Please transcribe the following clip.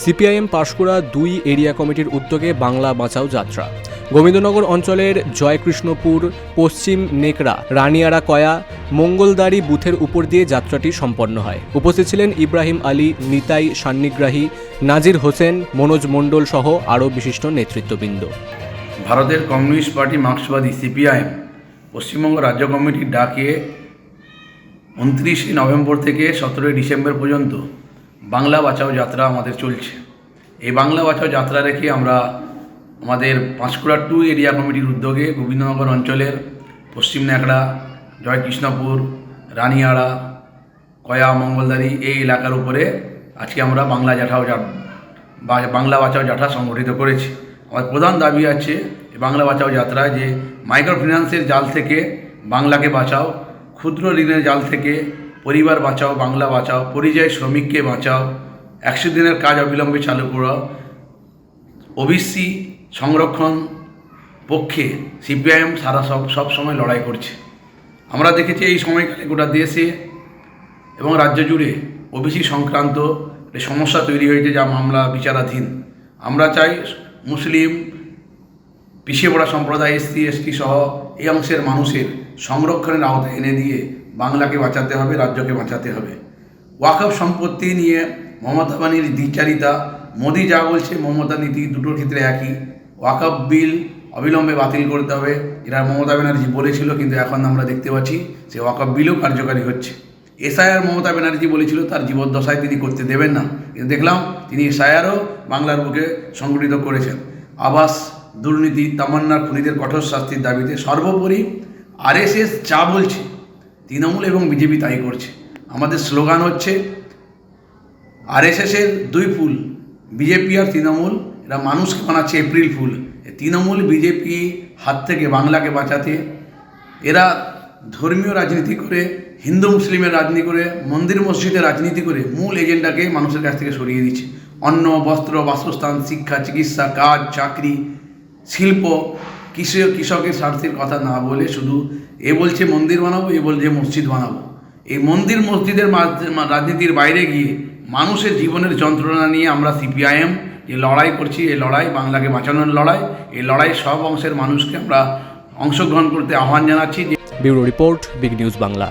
CPIM Panskura ২ area কমিটির উদ্যোগে বাংলা বাঁচাও যাত্রা। গোবিন্দনগর অঞ্চলের জয়কৃষ্ণপুর, পশ্চিম নেকড়া, রানিয়ারা কয়া, মঙ্গলদারি বুথের উপর দিয়ে যাত্রাটি সম্পন্ন হয়। উপস্থিত ছিলেন ইব্রাহিম আলী, নিতাই সান্নিগ্রাহী, নাজির হোসেন, মনোজ মণ্ডল সহ আরও বিশিষ্ট নেতৃত্ববৃন্দ। ভারতের কমিউনিস্ট পার্টি মার্ক্সবাদী সিপিআইএম পশ্চিমবঙ্গ রাজ্য কমিটির ডাকে 29 নভেম্বর থেকে 17 ডিসেম্বর পর্যন্ত বাংলা বাঁচাও যাত্রা আমাদের চলছে। এই বাংলা বাঁচাও যাত্রা রেখে আমরা আমাদের পাঁশকুড়া 2 এরিয়া কমিটির উদ্যোগে গোবিন্দনগর অঞ্চলের পশ্চিম নেকড়া, জয়কৃষ্ণপুর, রানিয়াড়া, কয়া, মঙ্গলদারি এই এলাকার উপরে আজকে আমরা বাংলা বাঁচাও যাত্রা সংগঠিত করেছি। আমার প্রধান দাবি আছে বাংলা বাঁচাও যাত্রায় যে মাইক্রো ফিন্যান্সের জাল থেকে বাংলাকে বাঁচাও, ক্ষুদ্র ঋণের জাল থেকে পরিবার বাঁচাও, বাংলা বাঁচাও, পরিযায়ী শ্রমিককে বাঁচাও, 100 দিনের কাজ অবিলম্বে চালু করাও, ওবিসি সংরক্ষণ পক্ষে সিপিআইএম সব সময় লড়াই করছে। আমরা দেখেছি এই সময়কালে গোটা দেশে এবং রাজ্য জুড়ে ওবিসি সংক্রান্ত সমস্যা তৈরি হয়েছে, যা মামলা বিচারাধীন। আমরা চাই মুসলিম, পিছিয়ে পড়া সম্প্রদায়, SC ST সহ এই অংশের মানুষের সংরক্ষণের আওতায় এনে দিয়ে বাংলাকে বাঁচাতে হবে, রাজ্যকে বাঁচাতে হবে। ওয়াকফ সম্পত্তি নিয়ে মমতা বাহিনীর দ্বিচারিতা, মোদি যা বলছে মমতা নীতি দুটোর ক্ষেত্রে একই। ওয়াকফ বিল অবিলম্বে বাতিল করতে হবে, এরা মমতা ব্যানার্জি বলেছিল, কিন্তু এখন আমরা দেখতে পাচ্ছি সে ওয়াকফ বিলও কার্যকারী হচ্ছে। SIR মমতা ব্যানার্জি বলেছিল তার জীবদ্দশায় তিনি করতে দেবেন না, কিন্তু দেখলাম তিনি SIRও বাংলার বুকে সংগঠিত করেছেন। আবাস দুর্নীতি, তামান্নার খুনিদের কঠোর শাস্তির দাবিতে সর্বোপরি RSS যা বলছে তৃণমূল এবং বিজেপি তাই করছে। আমাদের স্লোগান হচ্ছে RSSের 2 ফুল, বিজেপি আর তৃণমূল, এরা মানুষকে বানাচ্ছে এপ্রিল ফুল। তৃণমূল বিজেপি হাত থেকে বাংলাকে বাঁচাতে এরা ধর্মীয় রাজনীতি করে, হিন্দু মুসলিমের রাজনীতি করে, মন্দির মসজিদের রাজনীতি করে মূল এজেন্ডাকে মানুষের কাছ থেকে সরিয়ে দিচ্ছে। অন্ন, বস্ত্র, বাসস্থান, শিক্ষা, চিকিৎসা, কাজ, চাকরি, শিল্প, কৃষকের স্বার্থের কথা না বলে শুধু এ বলছে মন্দির বানাবো, এ বলছে মসজিদ বানাবো। এই মন্দির মসজিদের রাজনীতির বাইরে গিয়ে মানুষের জীবনের যন্ত্রণা নিয়ে আমরা সিপিআইএম যে লড়াই করছি, এই লড়াই বাংলাকে বাঁচানোর লড়াই। এই লড়াই সব অংশের মানুষকে আমরা অংশগ্রহণ করতে আহ্বান জানাচ্ছি। Bureau report, big news Bangla.